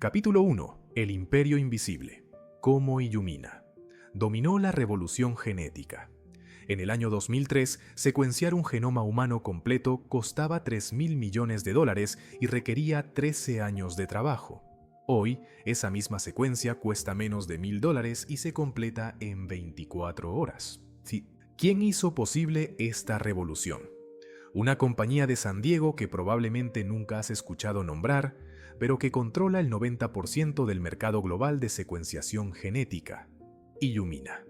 Capítulo 1. El Imperio Invisible. Cómo Illumina dominó la revolución genética. En el año 2003, secuenciar un genoma humano completo costaba $3.000 millones y requería 13 años de trabajo. Hoy, esa misma secuencia cuesta menos de $1.000 y se completa en 24 horas. Sí. ¿Quién hizo posible esta revolución? Una compañía de San Diego que probablemente nunca has escuchado nombrar, pero que controla el 90% del mercado global de secuenciación genética: Illumina.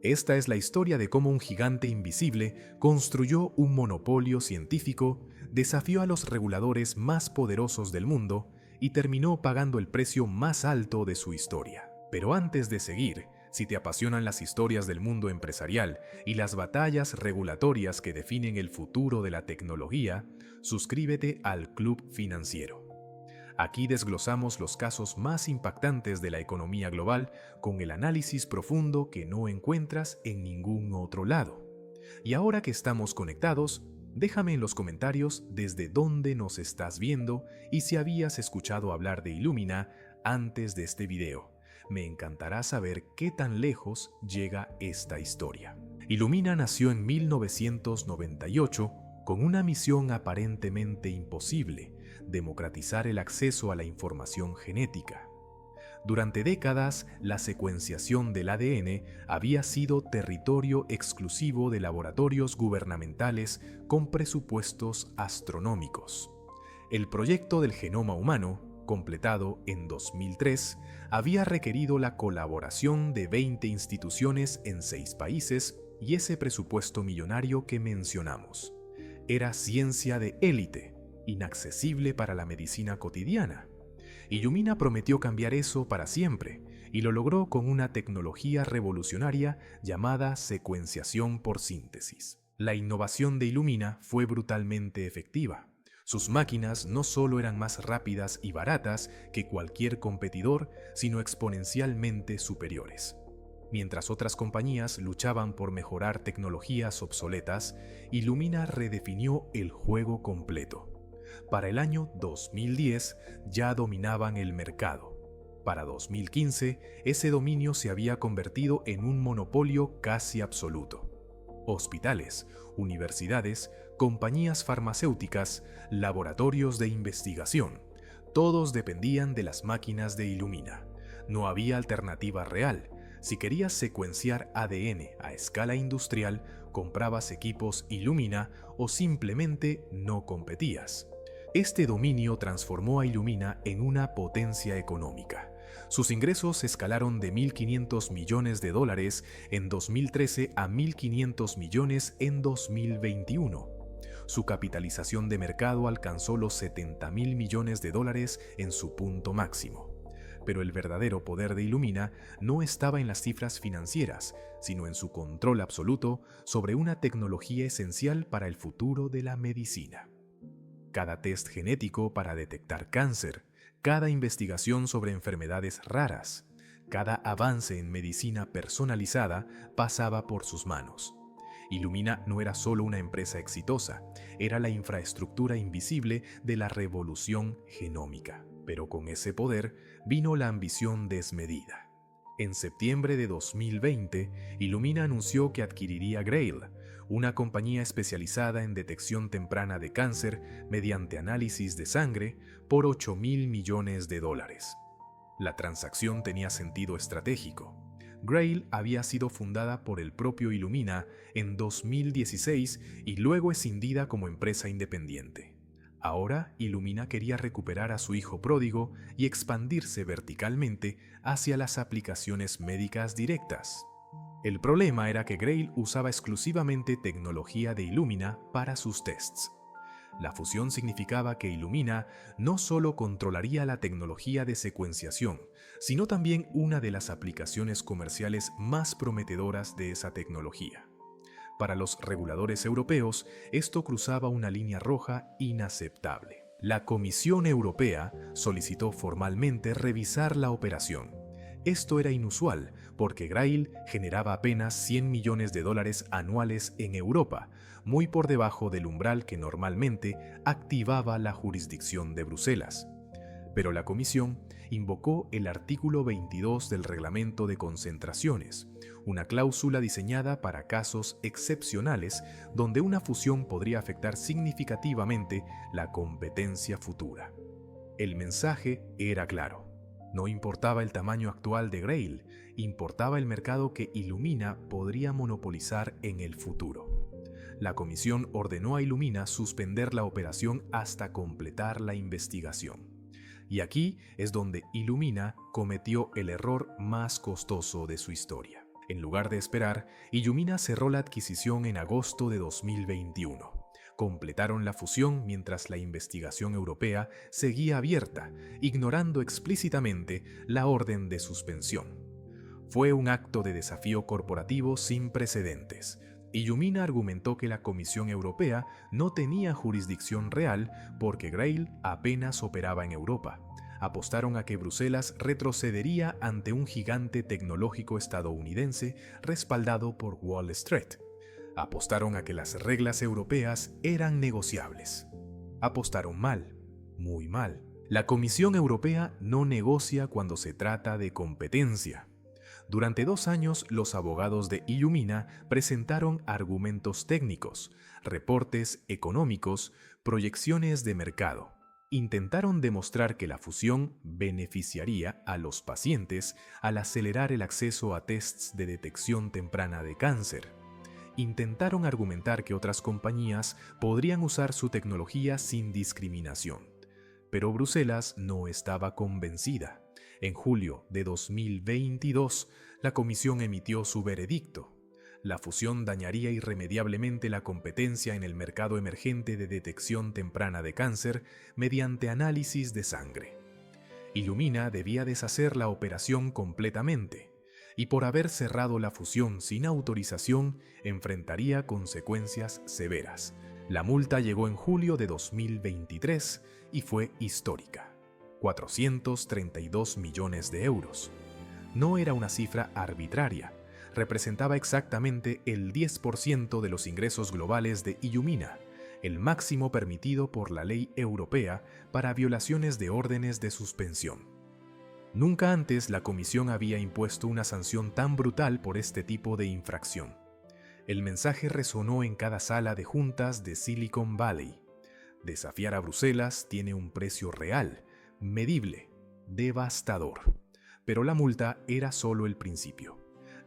Esta es la historia de cómo un gigante invisible construyó un monopolio científico, desafió a los reguladores más poderosos del mundo y terminó pagando el precio más alto de su historia. Pero antes de seguir, si te apasionan las historias del mundo empresarial y las batallas regulatorias que definen el futuro de la tecnología, suscríbete al Club Financiero. Aquí desglosamos los casos más impactantes de la economía global con el análisis profundo que no encuentras en ningún otro lado. Y ahora que estamos conectados, déjame en los comentarios desde dónde nos estás viendo y si habías escuchado hablar de Illumina antes de este video. Me encantará saber qué tan lejos llega esta historia. Illumina nació en 1998 con una misión aparentemente imposible: democratizar el acceso a la información genética. Durante décadas, la secuenciación del ADN había sido territorio exclusivo de laboratorios gubernamentales con presupuestos astronómicos. El proyecto del genoma humano, completado en 2003, había requerido la colaboración de 20 instituciones en 6 países y ese presupuesto millonario que mencionamos. Era ciencia de élite, inaccesible para la medicina cotidiana. Illumina prometió cambiar eso para siempre y lo logró con una tecnología revolucionaria llamada secuenciación por síntesis. La innovación de Illumina fue brutalmente efectiva. Sus máquinas no solo eran más rápidas y baratas que cualquier competidor, sino exponencialmente superiores. Mientras otras compañías luchaban por mejorar tecnologías obsoletas, Illumina redefinió el juego completo. Para el año 2010 ya dominaban el mercado. Para 2015, ese dominio se había convertido en un monopolio casi absoluto. Hospitales, universidades, compañías farmacéuticas, laboratorios de investigación, todos dependían de las máquinas de Illumina. No había alternativa real. Si querías secuenciar ADN a escala industrial, comprabas equipos Illumina o simplemente no competías. Este dominio transformó a Illumina en una potencia económica. Sus ingresos escalaron de $1.500 millones en 2013 a $1.500 millones en 2021. Su capitalización de mercado alcanzó los $70.000 millones en su punto máximo. Pero el verdadero poder de Illumina no estaba en las cifras financieras, sino en su control absoluto sobre una tecnología esencial para el futuro de la medicina. Cada test genético para detectar cáncer, cada investigación sobre enfermedades raras, cada avance en medicina personalizada pasaba por sus manos. Illumina no era solo una empresa exitosa, era la infraestructura invisible de la revolución genómica. Pero con ese poder vino la ambición desmedida. En septiembre de 2020, Illumina anunció que adquiriría Grail, una compañía especializada en detección temprana de cáncer mediante análisis de sangre, por $8.000 millones. La transacción tenía sentido estratégico. Grail había sido fundada por el propio Illumina en 2016 y luego escindida como empresa independiente. Ahora, Illumina quería recuperar a su hijo pródigo y expandirse verticalmente hacia las aplicaciones médicas directas. El problema era que Grail usaba exclusivamente tecnología de Illumina para sus tests. La fusión significaba que Illumina no solo controlaría la tecnología de secuenciación, sino también una de las aplicaciones comerciales más prometedoras de esa tecnología. Para los reguladores europeos, esto cruzaba una línea roja inaceptable. La Comisión Europea solicitó formalmente revisar la operación. Esto era inusual porque Grail generaba apenas $100 millones anuales en Europa, muy por debajo del umbral que normalmente activaba la jurisdicción de Bruselas. Pero la comisión invocó el artículo 22 del Reglamento de Concentraciones, una cláusula diseñada para casos excepcionales donde una fusión podría afectar significativamente la competencia futura. El mensaje era claro. No importaba el tamaño actual de Grail, importaba el mercado que Illumina podría monopolizar en el futuro. La comisión ordenó a Illumina suspender la operación hasta completar la investigación. Y aquí es donde Illumina cometió el error más costoso de su historia. En lugar de esperar, Illumina cerró la adquisición en agosto de 2021. Completaron la fusión mientras la investigación europea seguía abierta, ignorando explícitamente la orden de suspensión. Fue un acto de desafío corporativo sin precedentes. Illumina argumentó que la Comisión Europea no tenía jurisdicción real porque Grail apenas operaba en Europa. Apostaron a que Bruselas retrocedería ante un gigante tecnológico estadounidense respaldado por Wall Street. Apostaron a que las reglas europeas eran negociables. Apostaron mal, muy mal. La Comisión Europea no negocia cuando se trata de competencia. Durante 2 años, los abogados de Illumina presentaron argumentos técnicos, reportes económicos, proyecciones de mercado. Intentaron demostrar que la fusión beneficiaría a los pacientes al acelerar el acceso a tests de detección temprana de cáncer. Intentaron argumentar que otras compañías podrían usar su tecnología sin discriminación. Pero Bruselas no estaba convencida. En julio de 2022, la comisión emitió su veredicto. La fusión dañaría irremediablemente la competencia en el mercado emergente de detección temprana de cáncer mediante análisis de sangre. Illumina debía deshacer la operación completamente, y por haber cerrado la fusión sin autorización, enfrentaría consecuencias severas. La multa llegó en julio de 2023 y fue histórica. 432 millones de euros. No era una cifra arbitraria, representaba exactamente el 10% de los ingresos globales de Illumina, el máximo permitido por la ley europea para violaciones de órdenes de suspensión. Nunca antes la Comisión había impuesto una sanción tan brutal por este tipo de infracción. El mensaje resonó en cada sala de juntas de Silicon Valley. Desafiar a Bruselas tiene un precio real, medible, devastador. Pero la multa era solo el principio.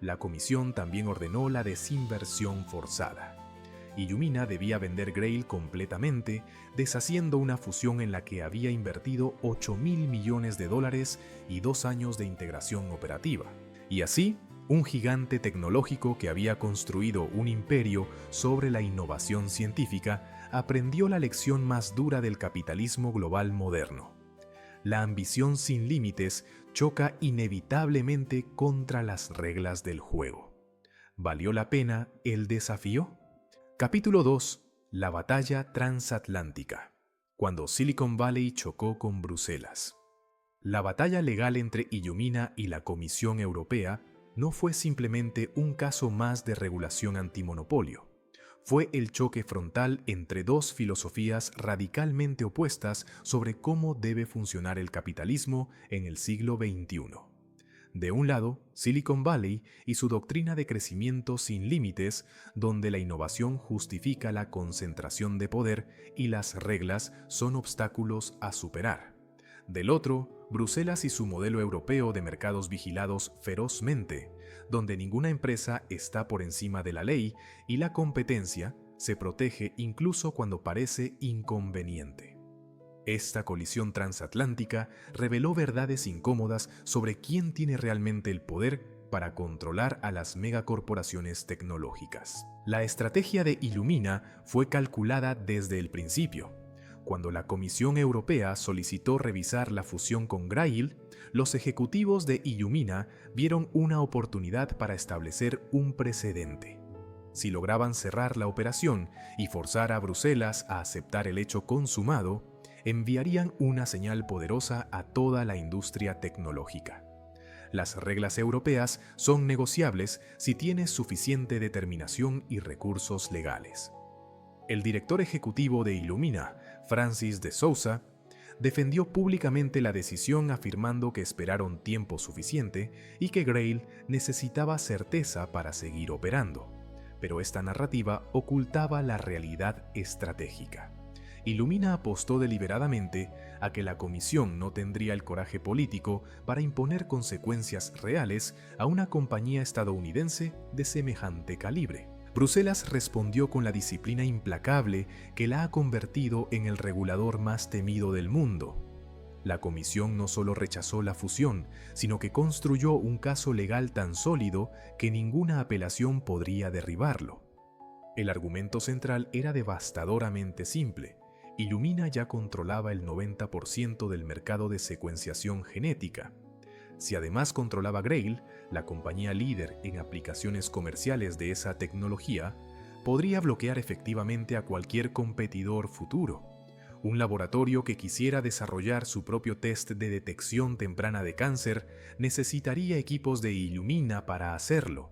La comisión también ordenó la desinversión forzada. Illumina debía vender Grail completamente, deshaciendo una fusión en la que había invertido $8.000 millones y 2 años de integración operativa. Y así, un gigante tecnológico que había construido un imperio sobre la innovación científica aprendió la lección más dura del capitalismo global moderno. La ambición sin límites choca inevitablemente contra las reglas del juego. ¿Valió la pena el desafío? Capítulo 2. La batalla transatlántica. Cuando Silicon Valley chocó con Bruselas. La batalla legal entre Illumina y la Comisión Europea no fue simplemente un caso más de regulación antimonopolio. Fue el choque frontal entre dos filosofías radicalmente opuestas sobre cómo debe funcionar el capitalismo en el siglo XXI. De un lado, Silicon Valley y su doctrina de crecimiento sin límites, donde la innovación justifica la concentración de poder y las reglas son obstáculos a superar. Del otro, Bruselas y su modelo europeo de mercados vigilados ferozmente, donde ninguna empresa está por encima de la ley y la competencia se protege incluso cuando parece inconveniente. Esta colisión transatlántica reveló verdades incómodas sobre quién tiene realmente el poder para controlar a las megacorporaciones tecnológicas. La estrategia de Illumina fue calculada desde el principio. Cuando la Comisión Europea solicitó revisar la fusión con Grail, los ejecutivos de Illumina vieron una oportunidad para establecer un precedente. Si lograban cerrar la operación y forzar a Bruselas a aceptar el hecho consumado, enviarían una señal poderosa a toda la industria tecnológica. Las reglas europeas son negociables si tienes suficiente determinación y recursos legales. El director ejecutivo de Illumina, Francis de Sousa, defendió públicamente la decisión afirmando que esperaron tiempo suficiente y que Grail necesitaba certeza para seguir operando. Pero esta narrativa ocultaba la realidad estratégica. Illumina apostó deliberadamente a que la comisión no tendría el coraje político para imponer consecuencias reales a una compañía estadounidense de semejante calibre. Bruselas respondió con la disciplina implacable que la ha convertido en el regulador más temido del mundo. La comisión no solo rechazó la fusión, sino que construyó un caso legal tan sólido que ninguna apelación podría derribarlo. El argumento central era devastadoramente simple. Illumina ya controlaba el 90% del mercado de secuenciación genética. Si además controlaba Grail, la compañía líder en aplicaciones comerciales de esa tecnología, podría bloquear efectivamente a cualquier competidor futuro. Un laboratorio que quisiera desarrollar su propio test de detección temprana de cáncer necesitaría equipos de Illumina para hacerlo.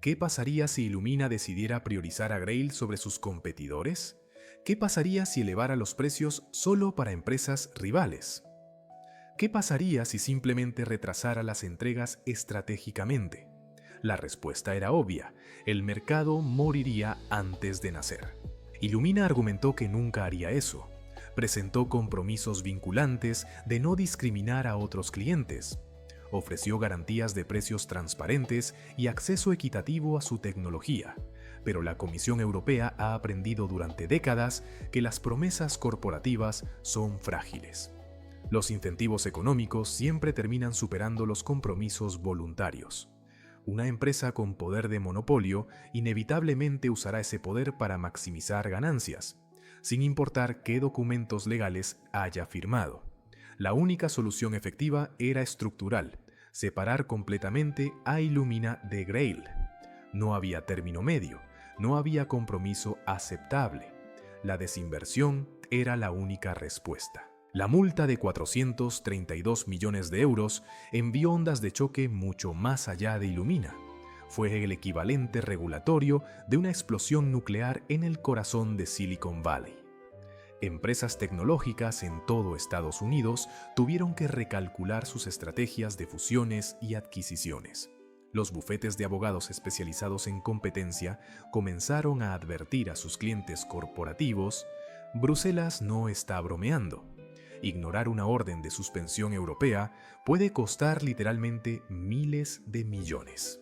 ¿Qué pasaría si Illumina decidiera priorizar a Grail sobre sus competidores? ¿Qué pasaría si elevara los precios solo para empresas rivales? ¿Qué pasaría si simplemente retrasara las entregas estratégicamente? La respuesta era obvia: el mercado moriría antes de nacer. Illumina argumentó que nunca haría eso. Presentó compromisos vinculantes de no discriminar a otros clientes. Ofreció garantías de precios transparentes y acceso equitativo a su tecnología. Pero la Comisión Europea ha aprendido durante décadas que las promesas corporativas son frágiles. Los incentivos económicos siempre terminan superando los compromisos voluntarios. Una empresa con poder de monopolio inevitablemente usará ese poder para maximizar ganancias, sin importar qué documentos legales haya firmado. La única solución efectiva era estructural: separar completamente a Illumina de Grail. No había término medio, no había compromiso aceptable. La desinversión era la única respuesta. La multa de 432 millones de euros envió ondas de choque mucho más allá de Illumina. Fue el equivalente regulatorio de una explosión nuclear en el corazón de Silicon Valley. Empresas tecnológicas en todo Estados Unidos tuvieron que recalcular sus estrategias de fusiones y adquisiciones. Los bufetes de abogados especializados en competencia comenzaron a advertir a sus clientes corporativos: Bruselas no está bromeando. Ignorar una orden de suspensión europea puede costar literalmente miles de millones.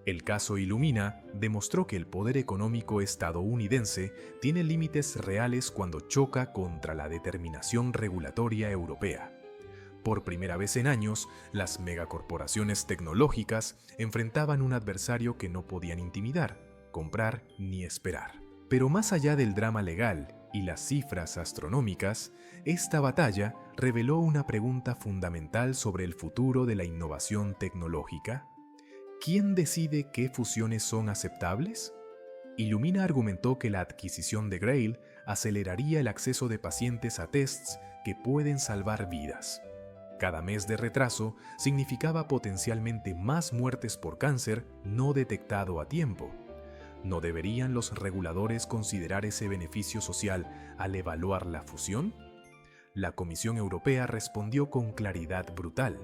El caso Illumina demostró que el poder económico estadounidense tiene límites reales cuando choca contra la determinación regulatoria europea. Por primera vez en años, las megacorporaciones tecnológicas enfrentaban un adversario que no podían intimidar, comprar ni esperar. Pero más allá del drama legal y las cifras astronómicas, esta batalla reveló una pregunta fundamental sobre el futuro de la innovación tecnológica. ¿Quién decide qué fusiones son aceptables? Illumina argumentó que la adquisición de Grail aceleraría el acceso de pacientes a tests que pueden salvar vidas. Cada mes de retraso significaba potencialmente más muertes por cáncer no detectado a tiempo. ¿No deberían los reguladores considerar ese beneficio social al evaluar la fusión? La Comisión Europea respondió con claridad brutal: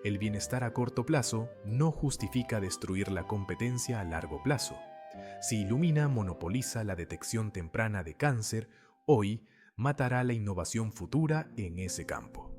el bienestar a corto plazo no justifica destruir la competencia a largo plazo. Si Illumina monopoliza la detección temprana de cáncer, hoy matará la innovación futura en ese campo.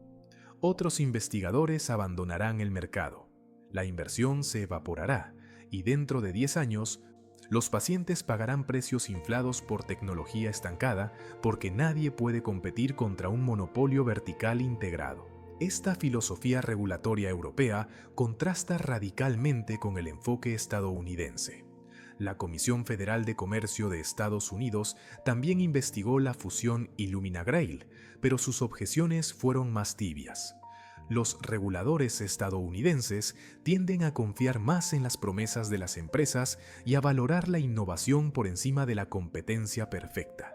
Otros investigadores abandonarán el mercado. La inversión se evaporará y dentro de 10 años, los pacientes pagarán precios inflados por tecnología estancada porque nadie puede competir contra un monopolio vertical integrado. Esta filosofía regulatoria europea contrasta radicalmente con el enfoque estadounidense. La Comisión Federal de Comercio de Estados Unidos también investigó la fusión Illumina-Grail, pero sus objeciones fueron más tibias. Los reguladores estadounidenses tienden a confiar más en las promesas de las empresas y a valorar la innovación por encima de la competencia perfecta.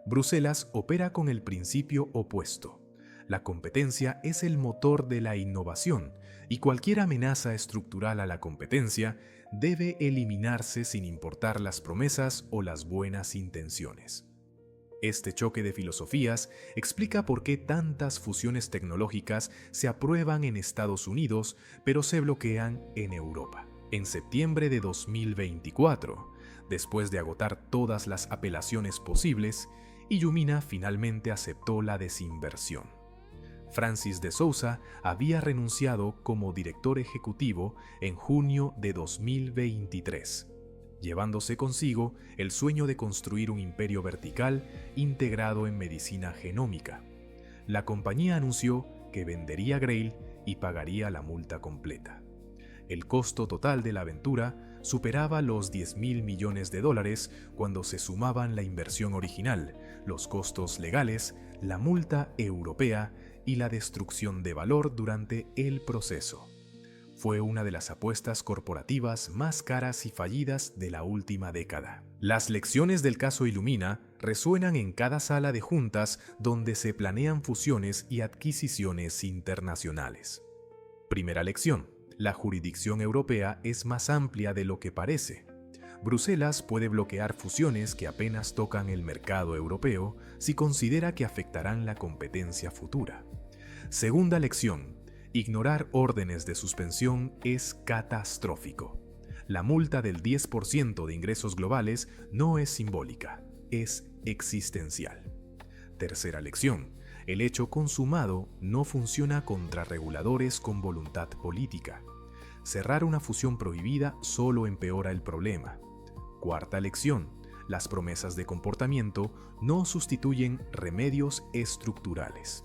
Bruselas opera con el principio opuesto. La competencia es el motor de la innovación y cualquier amenaza estructural a la competencia debe eliminarse sin importar las promesas o las buenas intenciones. Este choque de filosofías explica por qué tantas fusiones tecnológicas se aprueban en Estados Unidos, pero se bloquean en Europa. En septiembre de 2024, después de agotar todas las apelaciones posibles, Illumina finalmente aceptó la desinversión. Francis de Souza había renunciado como director ejecutivo en junio de 2023, llevándose consigo el sueño de construir un imperio vertical integrado en medicina genómica. La compañía anunció que vendería Grail y pagaría la multa completa. El costo total de la aventura superaba los $10.000 millones cuando se sumaban la inversión original, los costos legales, la multa europea y la destrucción de valor durante el proceso. Fue una de las apuestas corporativas más caras y fallidas de la última década. Las lecciones del caso Illumina resuenan en cada sala de juntas donde se planean fusiones y adquisiciones internacionales. Primera lección: la jurisdicción europea es más amplia de lo que parece. Bruselas puede bloquear fusiones que apenas tocan el mercado europeo si considera que afectarán la competencia futura. Segunda lección: ignorar órdenes de suspensión es catastrófico. La multa del 10% de ingresos globales no es simbólica, es existencial. Tercera lección: el hecho consumado no funciona contra reguladores con voluntad política. Cerrar una fusión prohibida solo empeora el problema. Cuarta lección: las promesas de comportamiento no sustituyen remedios estructurales.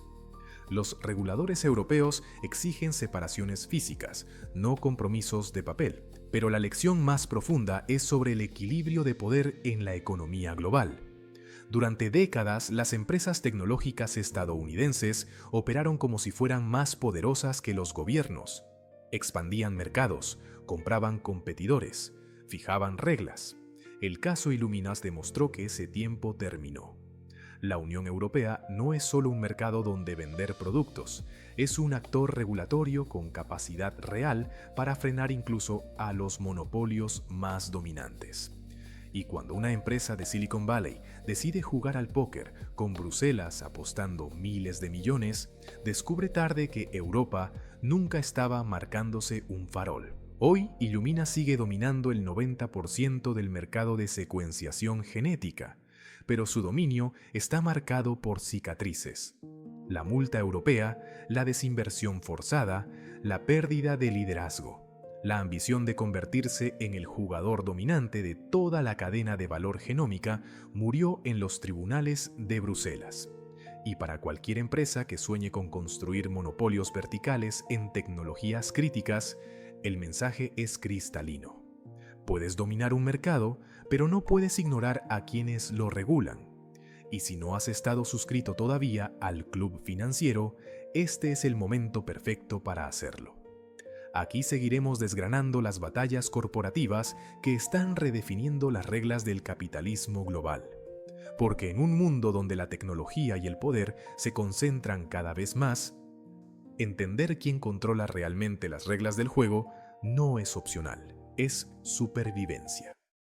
Los reguladores europeos exigen separaciones físicas, no compromisos de papel, pero la lección más profunda es sobre el equilibrio de poder en la economía global. Durante décadas, las empresas tecnológicas estadounidenses operaron como si fueran más poderosas que los gobiernos. Expandían mercados, compraban competidores, fijaban reglas. El caso Illuminas demostró que ese tiempo terminó. La Unión Europea no es solo un mercado donde vender productos, es un actor regulatorio con capacidad real para frenar incluso a los monopolios más dominantes. Y cuando una empresa de Silicon Valley decide jugar al póker con Bruselas apostando miles de millones, descubre tarde que Europa nunca estaba marcándose un farol. Hoy, Illumina sigue dominando el 90% del mercado de secuenciación genética, pero su dominio está marcado por cicatrices: la multa europea, la desinversión forzada, la pérdida de liderazgo, la ambición de convertirse en el jugador dominante de toda la cadena de valor genómica murió en los tribunales de Bruselas. Y para cualquier empresa que sueñe con construir monopolios verticales en tecnologías críticas, el mensaje es cristalino. Puedes dominar un mercado, pero no puedes ignorar a quienes lo regulan. Y si no has estado suscrito todavía al Club Financiero, este es el momento perfecto para hacerlo. Aquí seguiremos desgranando las batallas corporativas que están redefiniendo las reglas del capitalismo global. Porque en un mundo donde la tecnología y el poder se concentran cada vez más, entender quién controla realmente las reglas del juego no es opcional, es supervivencia.